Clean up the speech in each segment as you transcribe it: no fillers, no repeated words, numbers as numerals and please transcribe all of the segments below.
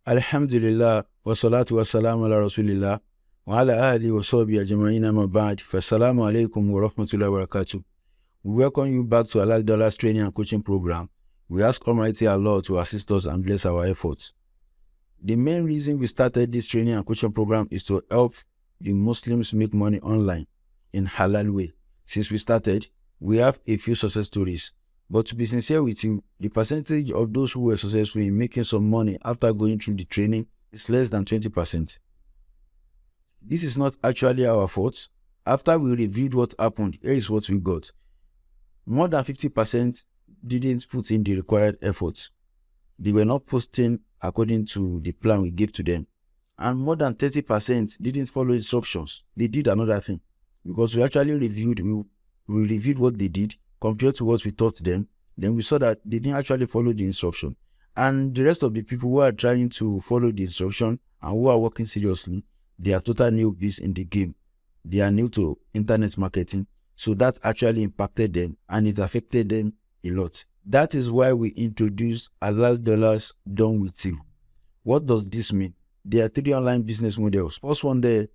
Alhamdulillah, wa salatu wa salam ala rasulillah, wa ala ahli wa sahbihi ajma'in amma ba'd. Assalamu alaykum wa rahmatullah wa barakatuh. We welcome you back to Halal training and coaching program. We ask Almighty Allah to assist us and bless our efforts. The main reason we started this training and coaching program is to help the Muslims make money online in halal way. Since we started, we have a few success stories. But to be sincere with you, the percentage of those who were successful in making some money after going through the training is less than 20%. This is not actually our fault. After we reviewed what happened, here is what we got. More than 50% didn't put in the required efforts. They were not posting according to the plan we gave to them. And more than 30% didn't follow instructions. They did another thing. Because we actually reviewed, we reviewed what they did compared to what we taught them. Then we saw that they didn't actually follow the instruction. And the rest of the people who are trying to follow the instruction and who are working seriously, they are total newbies in the game. They are new to internet marketing. So that actually impacted them and it affected them a lot. That is why we introduced Halal dollars done with you. What does this mean? There are 3 online business models. First one there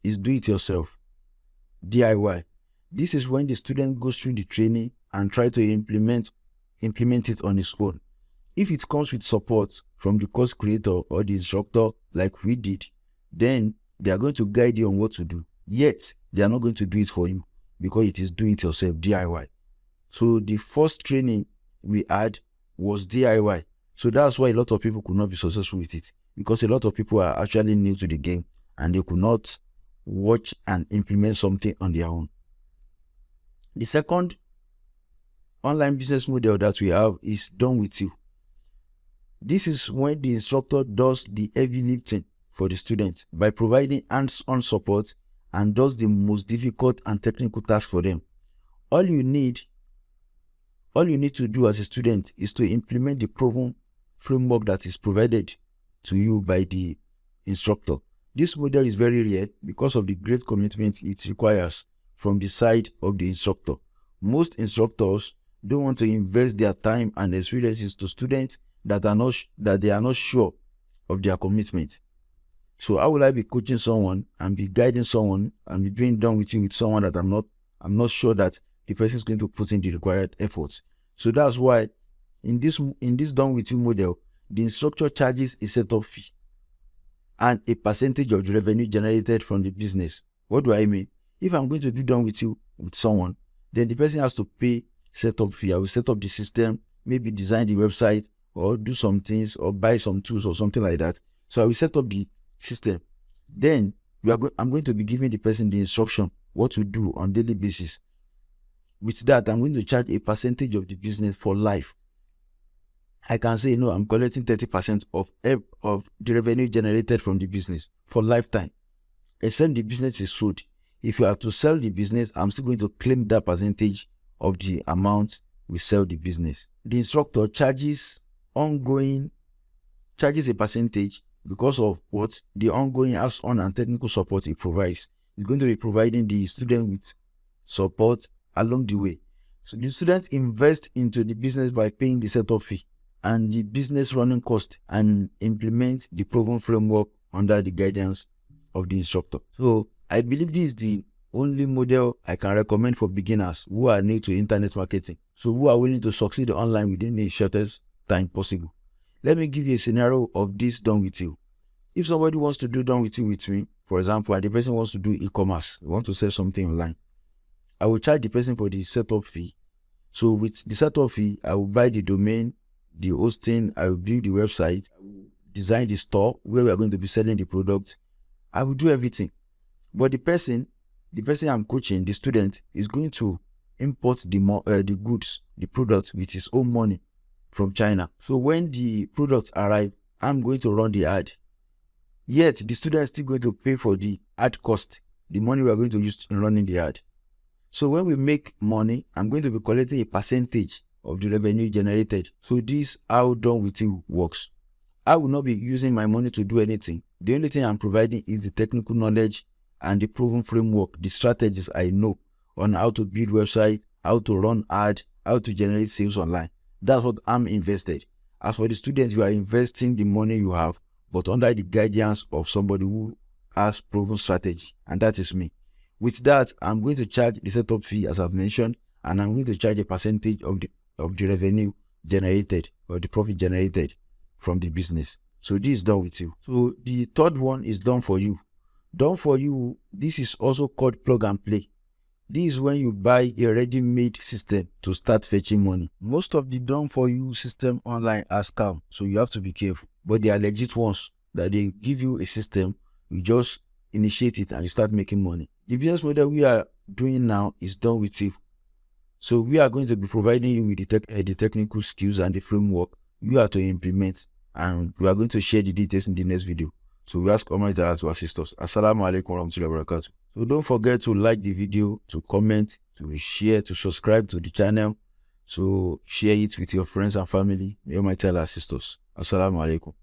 is do it yourself, DIY. This is when the student goes through the training and try to implement it on his own. If it comes with support from the course creator or the instructor like we did, then they are going to guide you on what to do. Yet, they are not going to do it for you because it is do it yourself, DIY. So the first training we had was DIY. So that's why a lot of people could not be successful with it, because a lot of people are actually new to the game and they could not watch and implement something on their own. The second online business model that we have is done with you. This is when the instructor does the heavy lifting for the student by providing hands-on support and does the most difficult and technical task for them. All you need to do as a student is to implement the proven framework that is provided to you by the instructor. This model is very rare because of the great commitment it requires from the side of the instructor. Most instructors don't want to invest their time and experiences to students that they are not sure of their commitment. So how will I be coaching someone and be guiding someone and be doing done with you with someone that I'm not sure that the person is going to put in the required efforts? So that's why in this done with you model, the instructor charges a setup fee and a percentage of the revenue generated from the business. What do I mean? If I'm going to do done with you with someone, then the person has to pay setup fee. I will set up the system, maybe design the website or do some things or buy some tools or something like that. So I will set up the system. Then I'm going to be giving the person the instruction what to do on daily basis. With that, I'm going to charge a percentage of the business for life. I can say, no, I'm collecting 30% of the revenue generated from the business for lifetime. Except the business is sold. If you are to sell the business, I'm still going to claim that percentage of the amount we sell the business. The instructor charges a percentage because of what the ongoing hands-on and technical support it provides. It's going to be providing the student with support along the way. So the student invests into the business by paying the setup fee and the business running cost and implement the proven framework under the guidance of the instructor. So I believe this is the only model I can recommend for beginners who are new to internet marketing. So who are willing to succeed online within the shortest time possible. Let me give you a scenario of this done with you. If somebody wants to do done with you with me, for example, and the person wants to do e-commerce, want to sell something online, I will charge the person for the setup fee. So with the setup fee, I will buy the domain, the hosting, I will build the website, I will design the store where we are going to be selling the product. I will do everything. But the person I'm coaching, the student, is going to import the goods, the product with his own money from China. So when the products arrive, I'm going to run the ad. Yet the student is still going to pay for the ad cost, the money we are going to use in running the ad. So when we make money, I'm going to be collecting a percentage of the revenue generated. So this how done with you works. I will not be using my money to do anything. The only thing I'm providing is the technical knowledge and the proven framework, the strategies I know on how to build website, how to run ad, how to generate sales online. That's what I'm invested. As for the students, you are investing the money you have but under the guidance of somebody who has proven strategy, and that is me. With that, I'm going to charge the setup fee as I've mentioned, and I'm going to charge a percentage of the revenue generated or the profit generated from the business. So this is done with you. So the third one is done for you. Done for you, this is also called plug and play. This is when you buy a ready-made system to start fetching money. Most of the done for you system online are scam, so you have to be careful. But they are legit ones that they give you a system, you just initiate it and you start making money. The business model we are doing now is done with you. So we are going to be providing you with the technical skills and the framework you have to implement, and we are going to share the details in the next video. So we ask Almighty Allah to assist us. Assalamu alaikum warahmatullah wabarakatuh. So don't forget to like the video, to comment, to share, to subscribe to the channel. So share it with your friends and family. May Almighty Allah assist us. Assalamu alaikum.